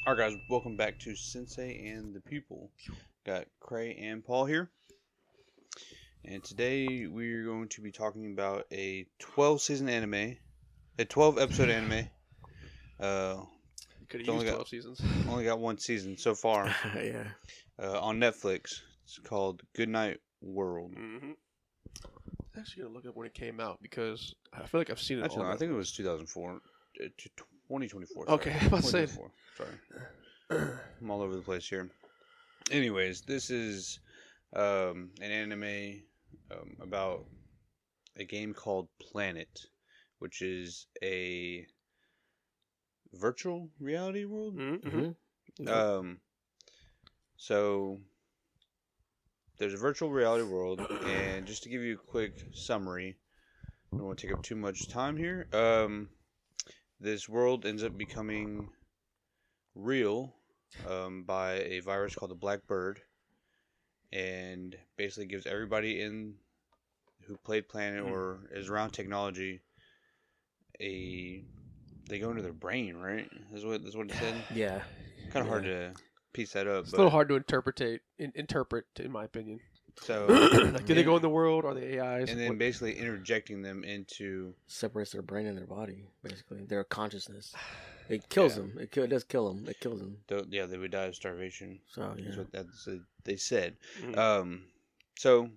Alright guys, welcome back to Sensei and the Pupil. Got Cray and Paul here. And today we're going to be talking about a 12-season anime. A 12-episode anime. Could have used 12 seasons. Only got one season so far. Yeah. On Netflix. It's called Goodnight World. Mm-hmm. I'm actually going to look up when it came out because I feel like I've seen it Actually, all. no, I think it was 2004. 2024. Okay, I was about to say. Sorry. I'm all over the place here. Anyways, this is an anime about a game called Planet, which is a virtual reality world. Mm-hmm. So there's a virtual reality world, and just to give you a quick summary, I don't want to take up too much time here. This world ends up becoming real by a virus called the Black Bird, and basically gives everybody in who played Planet or is around technology they go into their brain, right? That's what it said. Yeah. Kind of hard to piece that up. It's a little hard to interpret, in my opinion. So, like, do they go in the world? Are they AIs? and then basically interjecting them into Separates their brain and their body, basically. Their consciousness. It kills them. It does kill them. It kills them. they would die of starvation. So, yeah. That's what they said. Mhm. So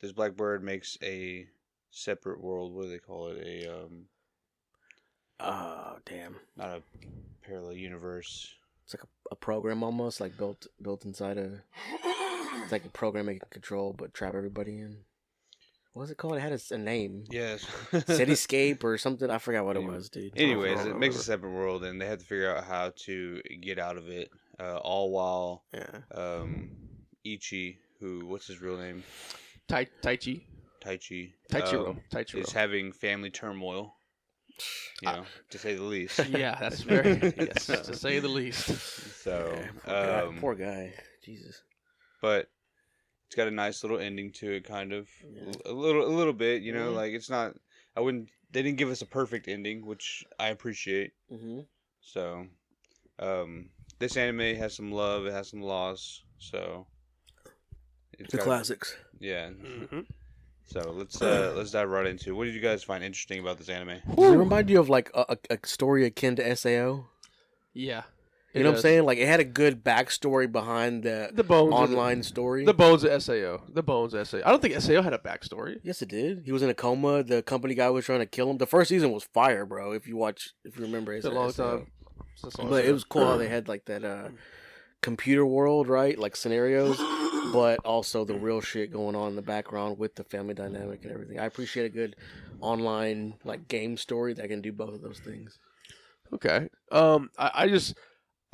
this Blackbird makes a separate world. What do they call it? Oh, damn. Not a parallel universe. It's like a program almost, like built inside a... It's like a program it can control, but trap everybody in. What was it called? It had a name. Yes. Cityscape or something. I forgot what it was, dude. Anyways, it makes a separate world, and they have to figure out how to get out of it. All while Ichi, what's his real name? Taichi. Taichiro is having family turmoil. To say the least. Yeah, that's very yes, to say the least. So, poor guy. Jesus. But it's got a nice little ending to it, kind of a little bit. Like it's not. They didn't give us a perfect ending, which I appreciate. Mm-hmm. So, this anime has some love. It has some loss. So, The classics. Yeah. Mm-hmm. So let's dive right into it. What did you guys find interesting about this anime? Does it remind you of like a story akin to SAO? Yeah. You know what I'm saying? Like, it had a good backstory behind the bones online story. The bones of SAO. I don't think SAO had a backstory. Yes, it did. He was in a coma. The company guy was trying to kill him. The first season was fire, bro. If you remember, It's a long time. But it was cool how they had like that computer world, right? Like scenarios, but also the real shit going on in the background with the family dynamic and everything. I appreciate a good online like game story that can do both of those things. Okay.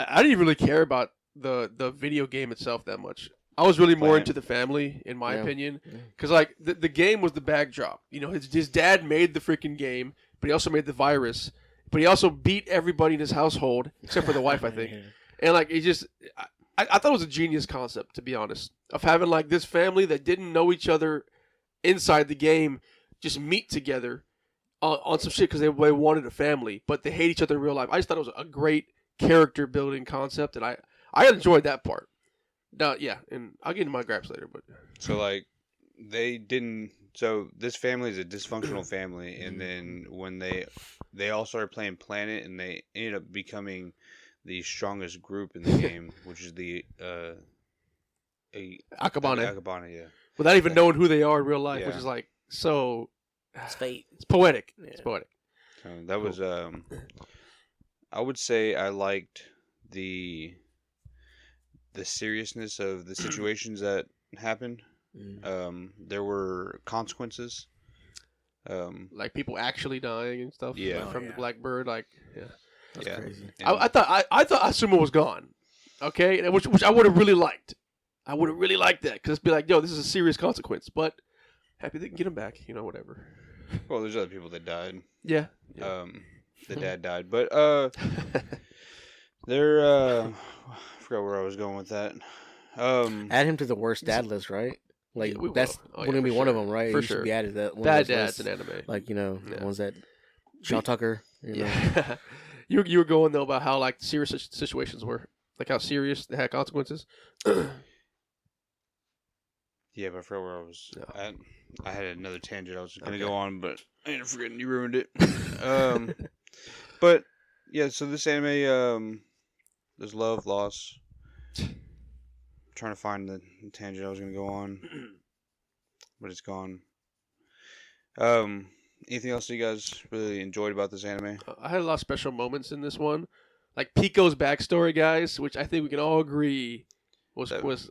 I didn't really care about the video game itself that much. I was really more into the family, in my opinion, because like the game was the backdrop. His dad made the freaking game, but he also made the virus. But he also beat everybody in his household except for the wife, I think. And like I thought it was a genius concept, to be honest, of having like this family that didn't know each other inside the game just meet together on some shit because they wanted a family, but they hate each other in real life. I just thought it was a great character building concept, and I enjoyed that part. Now, yeah, and I'll get into my gripes later, but so like they didn't. So this family is a dysfunctional family, and then when they all started playing Planet, and they ended up becoming the strongest group in the game, which is the Akabane. Akabane, yeah. Without even knowing who they are in real life, which is like so. It's fate. It's poetic. Yeah. It's poetic. That was I would say I liked the seriousness of the situations that happened. There were consequences. Like people actually dying and stuff. Yeah. From the Blackbird, like That's crazy. I thought Asuma was gone. Okay, which I would have really liked. I would have really liked that because it'd be like, yo, this is a serious consequence. But happy they can get him back. Whatever. Well, there's other people that died. Yeah. The dad died, but I forgot where I was going with that. Add him to the worst dad list, right? Like Yeah, we that's will. wouldn't be for one of sure. them, right? For He sure. should be added to that one. Bad of those Dad's lists. an anime. Like, you know, Yeah. the ones that Shaw Tucker. You know? Yeah. you were going though about how like serious situations were. like how serious they had consequences. Yeah, but I forgot where I was. No. I had another tangent I was gonna Okay. go on, but I ended up forgetting. You ruined it. But yeah, so this anime, there's love, loss. I'm trying to find the tangent I was gonna go on, but it's gone. Anything else that you guys really enjoyed about this anime? I had a lot of special moments in this one, like Pico's backstory, guys, which I think we can all agree was That was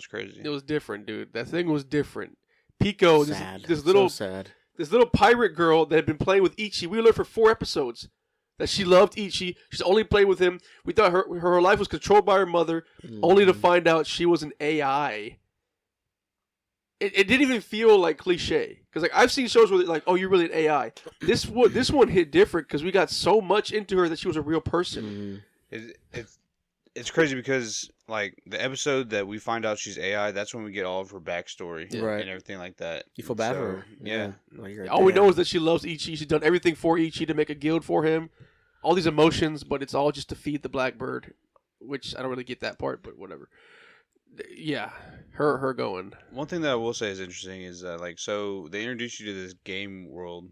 crazy. it was different, dude. That thing was different. Pico, Sad. this little so sad. this little pirate girl that had been playing with Ichi. We learned for 4 episodes that she loved Ichi. She's only played with him. We thought her life was controlled by her mother, only to find out she was an AI. It didn't even feel like cliche, because like I've seen shows where like, oh, you're really an AI. This one hit different because we got so much into her that she was a real person. It's crazy because like the episode that we find out she's AI, that's when we get all of her backstory Right. and everything like that. You feel bad So, for her. Yeah. Like, you're a All we dad. know is that she loves Ichi. She's done everything for Ichi to make a guild for him. All these emotions, but it's all just to feed the Blackbird, which I don't really get that part, but whatever. Yeah, her going. One thing that I will say is interesting is that like so they introduced you to this game world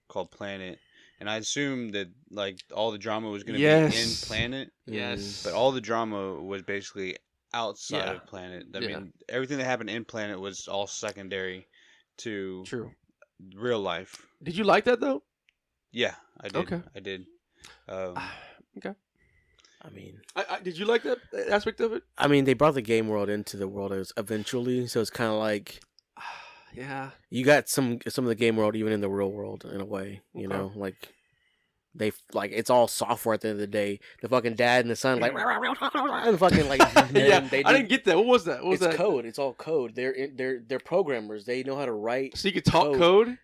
called Planet, and I assumed that like all the drama was going to be in Yes. Planet, Yes, but all the drama was basically outside Yeah. of Planet. I Yeah. mean, everything that happened in Planet was all secondary to true. real life. Did you like that though? Yeah, I did. Okay. I did. Okay. I mean, Did you like that aspect of it? they brought the game world into the world eventually, so it's kind of like Yeah. you got some of the game world even in the real world in a way. You Okay. know, like it's all software at the end of the day. The fucking dad and the son like and fucking like Yeah, they I didn't get that. What was that? What was it's that? code. It's all code. They're programmers. They know how to write. So you could talk Code. code?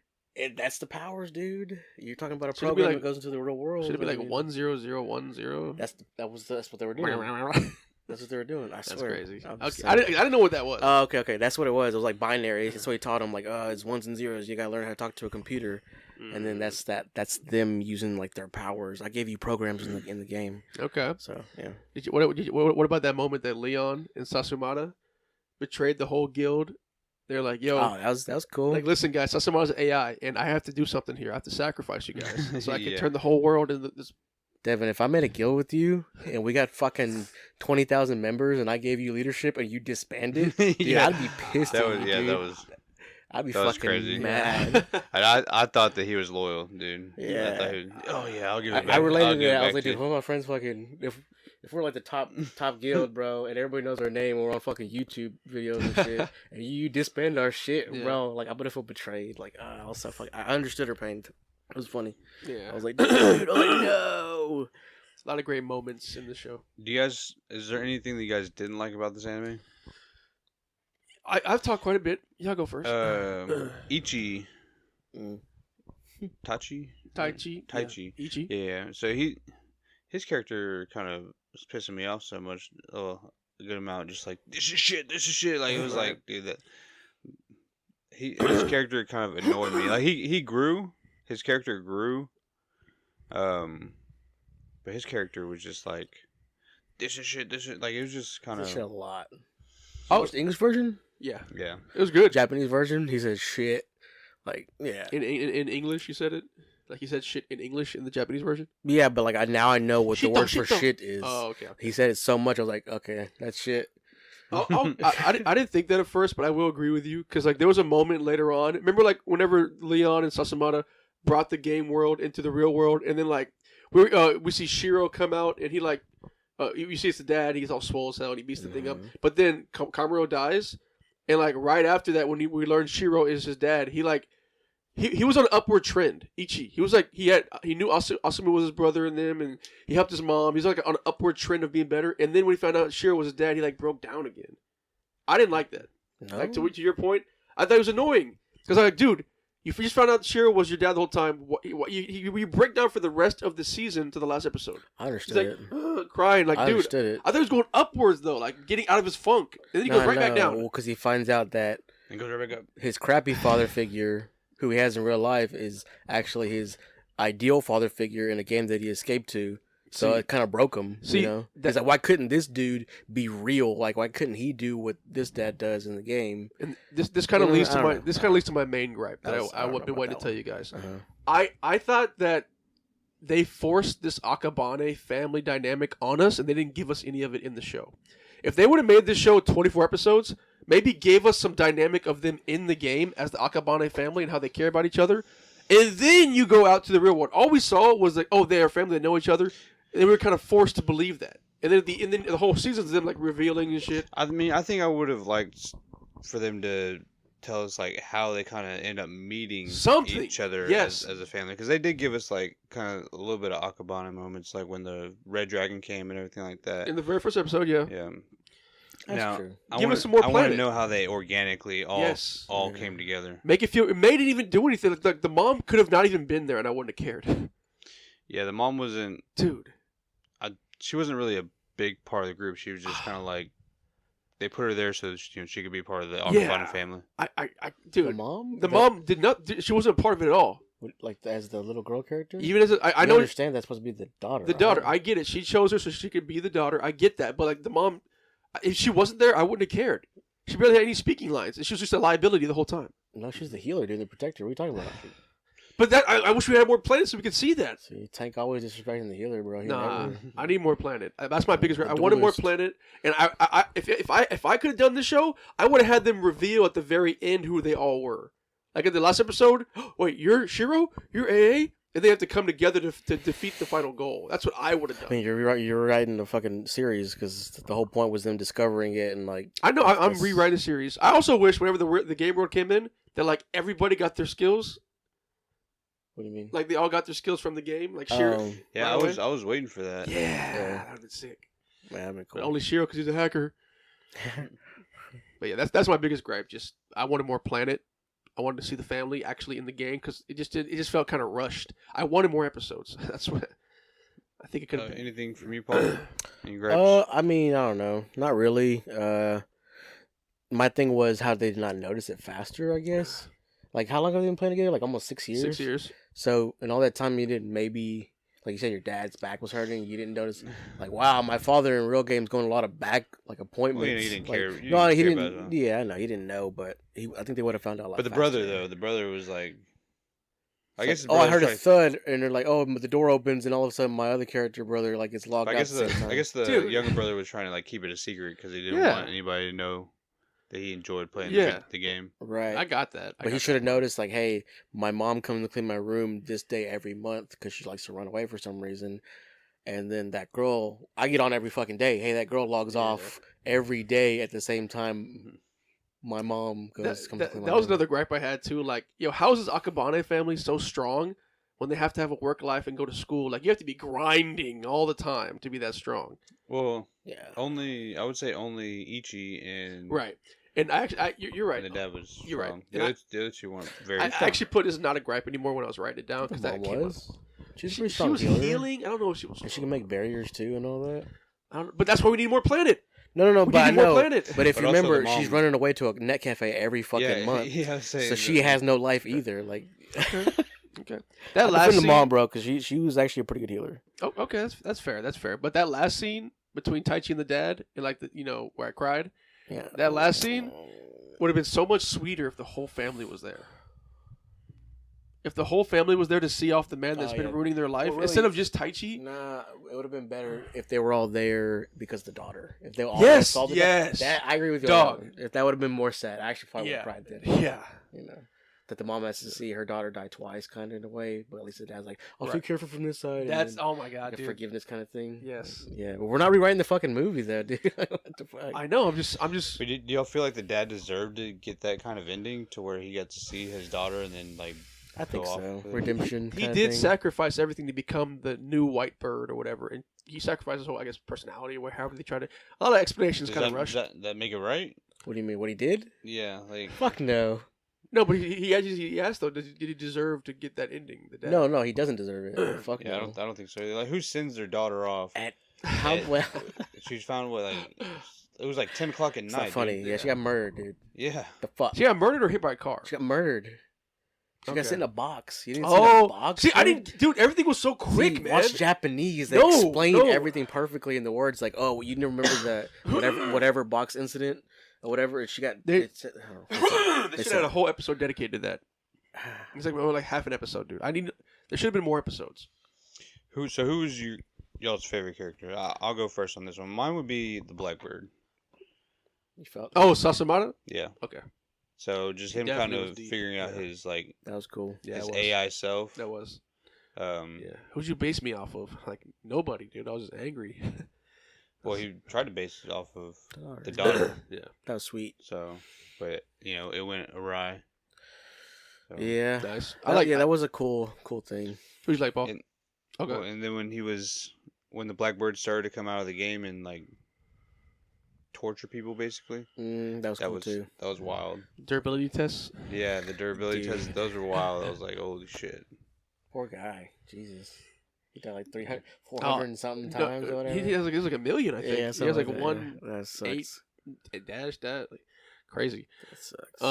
That's the powers, dude. You're talking about a Should it be program like- that goes into the real world. Should it be I like mean, 10010? That's what they were doing. That's what they were doing. I That's swear. crazy. I'm Okay. just I saying. didn't know what that was. Okay. That's what it was. It was like binary. That's what he taught him. Like, it's ones and zeros. You gotta learn how to talk to a computer, and then that's them using like their powers. I gave you programs in the game. Okay. So yeah. What about that moment that Leon and Sasumata betrayed the whole guild? They're like, yo, Oh, that was cool. like, listen, guys, Sasumata's AI, and I have to do something here. I have to sacrifice you guys so I can Yeah. turn the whole world into this. Devin, if I made a guild with you and we got fucking 20,000 members and I gave you leadership and you disbanded, dude, Yeah. I'd be pissed. That at was you, yeah, dude. that was. I'd be that was fucking crazy. mad. I thought that he was loyal, dude. Yeah. I thought he was, oh yeah, I'll give it I back. related I'll to give it that. I was back like, to dude, you. one of my friends fucking if we're like the top guild, bro, and everybody knows our name, and we're on fucking YouTube videos and shit, and you disband our shit, Yeah. bro, like I'm gonna feel betrayed. Like, I was so fucking. I understood her pain. It was funny. Yeah. I was like, dude, I was like, no. It's a lot of great moments in the show. Do you guys? Is there anything that you guys didn't like about this anime? I've talked quite a bit. Y'all go first. Ichi, Mm. Tachi, Taichi. Taichi. Yeah. Ichi. Yeah. So his character kind of was pissing me off so much. A good amount. Just like this is shit. This is shit. Like it was like, dude, that his character kind of annoyed me. Like he grew. His character grew. But his character was just like, this is shit. This is like it was just kind This shit a of lot. Oh. Watched the English version, Yeah. yeah. It was good. Japanese version. He said shit. Like, yeah, In English, you said it? Like, he said shit in English in the Japanese version? yeah. But like, now I know what the Shit word though, for shit though. shit is. Oh, okay. He said it so much. I was like, okay, that's shit. I didn't think that at first, but I will agree with you. Because, like, there was a moment later on. Remember, like, whenever Leon and Sasumata brought the game world into the real world, and then, like, we see Shiro come out, and he, like, you see it's the dad, he's all swole as hell, and he beats the thing up. But then Kamuro dies, and, like, right after that, when we learn Shiro is his dad, he, like, he was on an upward trend. Ichi, he was like he knew Asumu was his brother in them, and he helped his mom. He's like on an upward trend of being better. And then when he found out Shiro was his dad, he like broke down again. I didn't like that. No? Like to your point, I thought it was annoying because I'm like, dude, you just found out Shiro was your dad the whole time. You break down for the rest of the season to the last episode. I He's understood like it. crying, like I dude. understood it. I thought he was going upwards though, like getting out of his funk, and then he goes right back down. Well, because he finds out that And goes right back up. his crappy father figure, who he has in real life, is actually his ideal father figure in a game that he escaped to. So it kind of broke him, See, you know? He's like, why couldn't this dude be real? Like, why couldn't he do what this dad does in the game? And this kind of leads to I don't know. leads to my main gripe that I don't I've been know waiting about to tell you guys. Uh-huh. I thought that they forced this Akabane family dynamic on us, and they didn't give us any of it in the show. If they would have made this show 24 episodes, maybe gave us some dynamic of them in the game as the Akabane family and how they care about each other, and then you go out to the real world. All we saw was like, oh, they are family, they know each other. And we were kind of forced to believe that. And then the whole season's them like revealing and shit. I mean, I think I would have liked for them to tell us like how they kind of end up meeting each other as a family, because they did give us like kind of a little bit of Akabane moments, like when the Red Dragon came and everything like that. In the very first episode, yeah. Yeah. That's true. Give us some more I want planet. to know how they organically all came together. Make it feel. It made it even do anything. Like the mom could have not even been there, and I wouldn't have cared. Yeah, the mom wasn't. Dude. She wasn't really a big part of the group. She was just kind of like, they put her there so that, she could be part of the Akabane family. Dude, the mom did not. She wasn't a part of it at all. Like as the little girl character. Even as I know, understand that's supposed to be the daughter. The daughter, I get it. She chose her so she could be the daughter. I get that, but like the mom, if she wasn't there, I wouldn't have cared. She barely had any speaking lines, and she was just a liability the whole time. No, she's the healer, dude, the protector. What are you talking about? But that I wish we had more planets so we could see that. See, Tank always disrespecting the healer, bro. I need more planet. That's my biggest. I wanted more planet, and if I could have done the show, I would have had them reveal at the very end who they all were. Like in the last episode, wait, you're Shiro, you're AA, and they have to come together to defeat the final goal. That's what I would have done. I mean, you're writing the fucking series because the whole point was them discovering it and like. I know I'm rewriting the series. I also wish whenever the game world came in that like everybody got their skills. What do you mean? Like they all got their skills from the game, like Shiro. Yeah, I was waiting for that. Yeah, that would be sick. Yeah, that'd be cool. But only Shiro because he's a hacker. But yeah, that's my biggest gripe. Just I wanted more planet. I wanted to see the family actually in the game because it just felt kind of rushed. I wanted more episodes. That's what I think it could have been. Anything from you, Paul? Any gripes? I mean, I don't know. Not really. My thing was how they did not notice it faster, I guess. Like, how long have they been playing together? Like, almost 6 years? 6 years. So, in all that time, you didn't maybe, like you said, your dad's back was hurting. You didn't notice, like, wow, my father in real games going a lot of back, like, appointments. Well, you didn't care. He didn't. Yeah, I know. He didn't know, but I think they would have found out a lot But the brother, though, the brother was like, I guess. I heard a thud, and they're like, "Oh, the door opens," and all of a sudden, my other character brother like gets logged out. I guess the younger brother was trying to like keep it a secret because he didn't want anybody to know that he enjoyed playing the game. Right. I got that. But he should have noticed, like, hey, my mom comes to clean my room this day every month because she likes to run away for some reason. And then that girl, I get on every fucking day. Hey, that girl logs off every day at the same time. My mom comes to clean my room. That was another gripe I had too. Like, how is this Akabane family so strong when they have to have a work life and go to school? Like, you have to be grinding all the time to be that strong. Well, yeah. I would say only Ichi and right. And you're right. And the dad was you're strong. Right. The other two weren't very. I actually put it as not a gripe anymore when I was writing it down because that came up. She was healing. I don't know if she was. And she can make barriers too and all that. But that's why we need more planet. No, but I know. But if you remember, she's running away to a net cafe every fucking month. Yeah, so she has no life either. Like, okay. That last scene, the mom, bro, because she was actually a pretty good healer. Oh, okay, that's fair. That's fair. But that last scene between Taichi and the dad, and like where I cried. Yeah. That last scene would have been so much sweeter if the whole family was there. If the whole family was there to see off the man that's been ruining their life, instead of just Taichi. Nah, it would have been better if they were all there because of the daughter. If they all saw the yes, that I agree with you. Dog. If that would have been more sad, I actually probably would have cried then. Yeah, that the mom has to see her daughter die twice, kind of in a way. But at least the dad's like, "I'll be careful from this side." That's oh my god, dude. Forgiveness kind of thing. Yes. Yeah, but we're not rewriting the fucking movie, though, dude. What the fuck? I know. I'm just. But do y'all feel like the dad deserved to get that kind of ending to where he got to see his daughter and then like? I think so. Redemption. He did sacrifice everything to become the new white bird or whatever, and he sacrificed his whole, I guess, personality or however they tried to. A lot of explanations kind of rushed. Does that make it right? What do you mean? What he did? Yeah, like fuck no. No, but he asked though. Did he deserve to get that ending? The dad? No, he doesn't deserve it. Fuck yeah, no. I don't think so. Like, who sends their daughter off? How well? She's found it was like 10 o'clock at night. Not funny. Dude. Yeah, she got murdered, dude. Yeah. The fuck. She got murdered or hit by a car? She got murdered. She got sent in a box. You didn't see Oh, the box. see, I dude? didn't, dude. Everything was so quick, See, man. watch Japanese. They No, explain no. everything perfectly in the words. Like, oh, you didn't remember the whatever box incident or whatever. She got. They they should said- have had a whole episode dedicated to that. It's like half an episode, dude. There should have been more episodes. Who was y'all's favorite character? I'll go first on this one. Mine would be the Blackbird. You felt Oh, Sasamata. Yeah. Okay, So just He him kind definitely was of deep, figuring out yeah. his like that was cool. yeah, his it was. AI self. That was. Yeah. Who'd you base me off of? Like nobody, dude. I was just angry. Well, he tried to base it off of the Daughter. daughter. Yeah. That was sweet. So, but it went awry. So, Yeah. Nice. That was a cool thing. Who's like Paul? And- Okay. Well, and then when the Blackbird started to come out of the game and like torture people, basically, That was cool too. that was wild. Durability tests. Yeah, the durability Dude. tests, those were wild. I was like, holy shit. Poor guy. Jesus. He died like 300, 400 and something times or whatever. He has like a million, I think. Yeah, he has something like that. one That sucks. dash that like crazy. That sucks.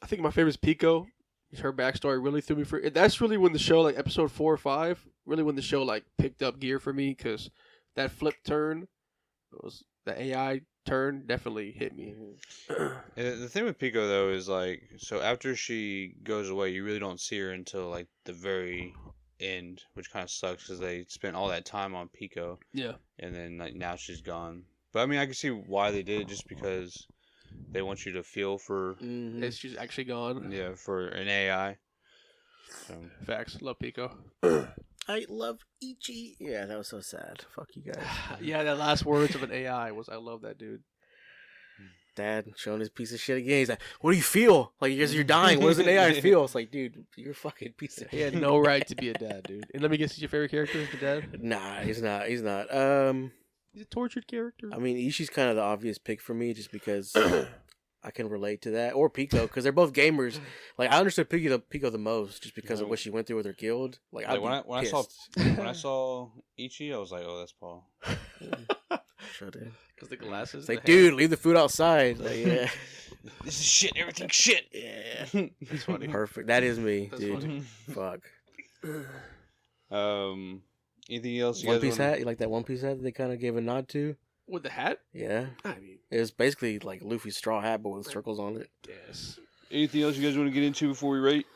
I think my favorite is Pico. Her backstory really threw me for. That's really when the show, like episode 4 or 5, really when the show like picked up gear for me because that flip turn, the AI turn definitely hit me. And the thing with Pico though is like, so after she goes away, you really don't see her until like the very end, which kind of sucks because they spent all that time on Pico, Yeah. and then like now she's gone. But I mean, I can see why they did it, just because they want you to feel for She's actually gone. for an AI. So, Facts. Love Pico. I love Ichi. Yeah, that was so sad. Fuck you guys. Yeah, that last words of an AI was I love that dude. Dad showing his piece of shit again. He's like, "What do you feel? Like you're dying. What does an AI feel?" It's like, dude, you're a fucking piece of He had shit. no right to be a dad, dude. And let me guess, he's your favorite character, the dad? Nah, he's not. He's not. He's a tortured character. I mean, Ishi's kind of the obvious pick for me, just because I can relate to that, or Pico, because they're both gamers. Like I understood Pico the most, just because of what she went through with her guild. Like when I saw Ichi, I was like, oh, that's Paul. Shut in. Because the glasses. It's like, dude, leave the food outside. Like, yeah, This is shit. Everything's shit. yeah. It's funny. Perfect. That is me, That's dude. funny. Fuck. Anything else? You One guys Piece wanna- hat. You like that One Piece hat that they kind of gave a nod to? With the hat? Yeah. I mean, It was basically like Luffy's straw hat, but with circles on it. yes. Anything else you guys want to get into before we rate?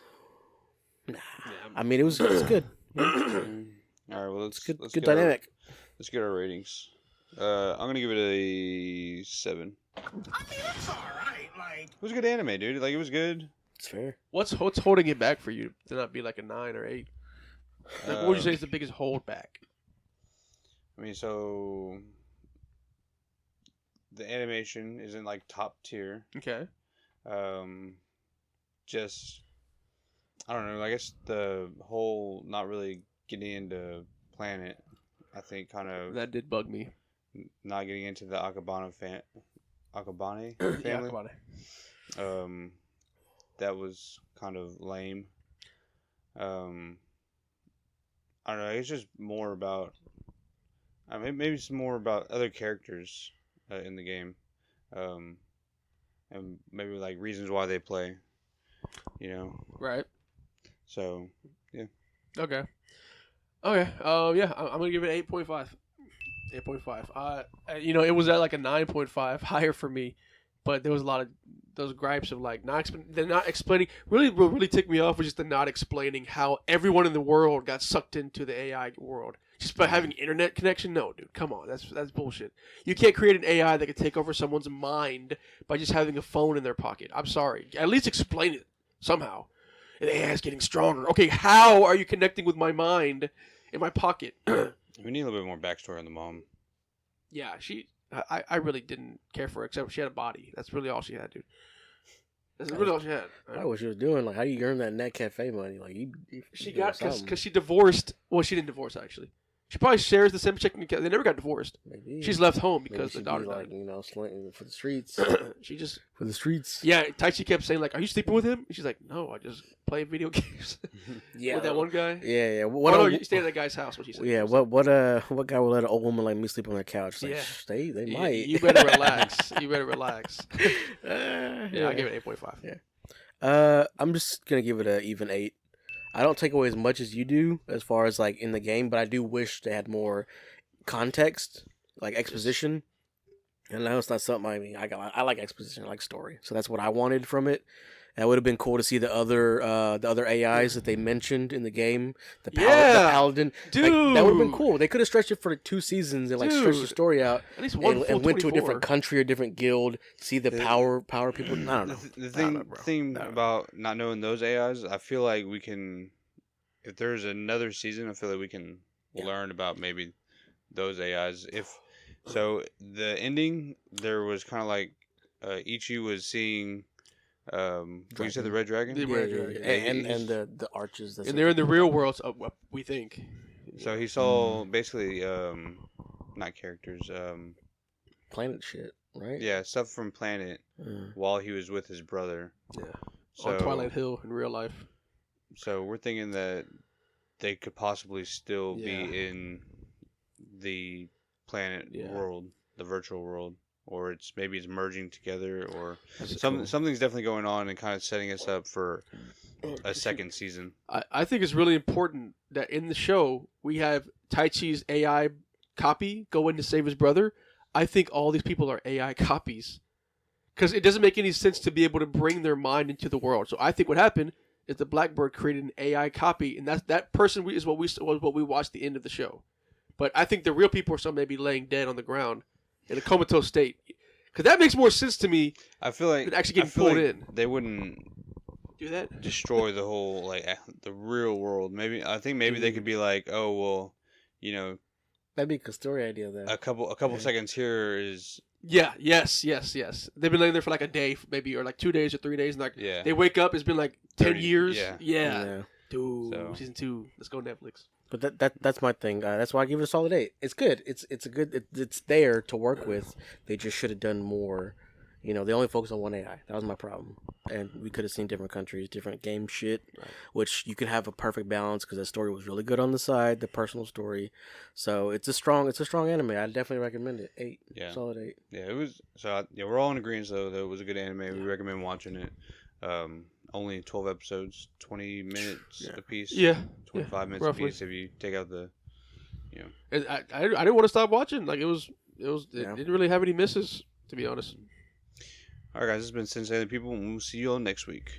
Nah. Yeah. I mean, it was good. All right. Well, let's Good let's good get our- dynamic. let's get our ratings. I'm gonna give it a 7. I mean, it's alright, like. It was a good anime, dude. Like it was good. It's fair. What's holding it back for you to not be like a 9 or 8? Like, what would you say is the biggest holdback? I mean, so the animation isn't like top tier. Okay. Just I don't know. I guess the whole not really getting into Planet, I think, kind of That did bug me. not getting into the Akabane family. Yeah, come on. That was kind of lame. I don't know. It's just more about. I mean, maybe it's more about other characters in the game, and maybe like reasons why they play. You know. Right. So. Okay. Okay. Yeah, I'm gonna give it 8.5. 8.5. It was at like a 9.5, higher for me, but there was a lot of those gripes of like they're not explaining. Really, what really ticked me off was just the not explaining how everyone in the world got sucked into the AI world just by having internet connection. No, dude, come on, that's bullshit. You can't create an AI that could take over someone's mind by just having a phone in their pocket. I'm sorry. At least explain it somehow. The AI is getting stronger. Okay, how are you connecting with my mind in my pocket? We need a little bit more backstory on the mom. Yeah, I really didn't care for her, except she had a body. That's really all she had, dude. That's really all she had. I know what she was doing. Like, how do you earn that net cafe money? Like, She doing got, something. because she divorced. Well, she didn't divorce, actually. She probably shares the same checking account. They never got divorced. Maybe. She's left home Maybe because the she'd daughter be like, died. slinking for the streets. She just, For the streets. yeah, Taichi kept saying, like, are you sleeping with him? And she's like, no, I just play video games. Yeah. With that one guy? Yeah, yeah. Oh, What? no, you stayed at that guy's house, what she said. Yeah. What guy would let an old woman like me sleep on their couch? Like, Yeah. They might. You better relax. You better relax. Yeah, Yeah, I'll give it 8.5. Yeah. I'm just gonna give it a even 8. I don't take away as much as you do as far as like in the game, but I do wish they had more context, like exposition. And I know it's not something I like exposition, I like story, so that's what I wanted from it. And it would have been cool to see the other AIs that they mentioned in the game, the paladin, dude. Like, that would have been cool. They could have stretched it for like 2 seasons and like stretched the story out, at least one and went to a 24. different country or different guild, see the power people. I don't know. The I don't know, bro. thing I don't know. about not knowing those AIs, I feel like we can, if there's another season, I feel like we can learn about maybe those AIs. If so, the ending there was kind of like Ichi was seeing. What you said, the red dragon. The red dragon. And the arches. And they're in the real world, so we think. So he saw basically not characters, planet shit, right? yeah, stuff from Planet while he was with his brother. Yeah. So, On Twilight Hill in real life. So we're thinking that they could possibly still Yeah. be in the Planet Yeah. world, the virtual world, or it's merging together, or That's something. cool. Something's definitely going on and kind of setting us up for a second season. I think it's really important that in the show we have Taichi's AI copy go in to save his brother. I think all these people are AI copies because it doesn't make any sense to be able to bring their mind into the world. So I think what happened is the Blackbird created an AI copy, and that person is what we watched the end of the show. But I think the real people are some maybe laying dead on the ground in a comatose state, because that makes more sense to me I feel like than actually getting I feel pulled like in. They wouldn't Do that? destroy the whole the real world. I think they could be like, oh well, you know, That'd be a story idea though. a couple seconds here is Yeah. Yes. They've been laying there for like a day, maybe, or like 2 days or 3 days, and like yeah. they wake up. It's been like 10 30, years. yeah. Yeah. Dude, So- season 2. Let's go Netflix. But that's my thing. That's why I give it a solid 8. It's good. It's a good. It's there to work with. They just should have done more. You know, they only focused on one AI. That was my problem. And we could have seen different countries, different game shit, which you could have a perfect balance because the story was really good on the side, the personal story. So it's a strong anime. I definitely recommend it. 8. Yeah. Solid 8. Yeah, it was. So yeah, we're all in agreement though that it was a good anime. We recommend watching it. Only 12 episodes, 20 minutes a piece. Yeah. 25 minutes roughly. a piece if you take out the. And I didn't want to stop watching. Like it Yeah. didn't really have any misses, to be honest. All right, guys, this has been Sensei and the People, and we'll see you all next week.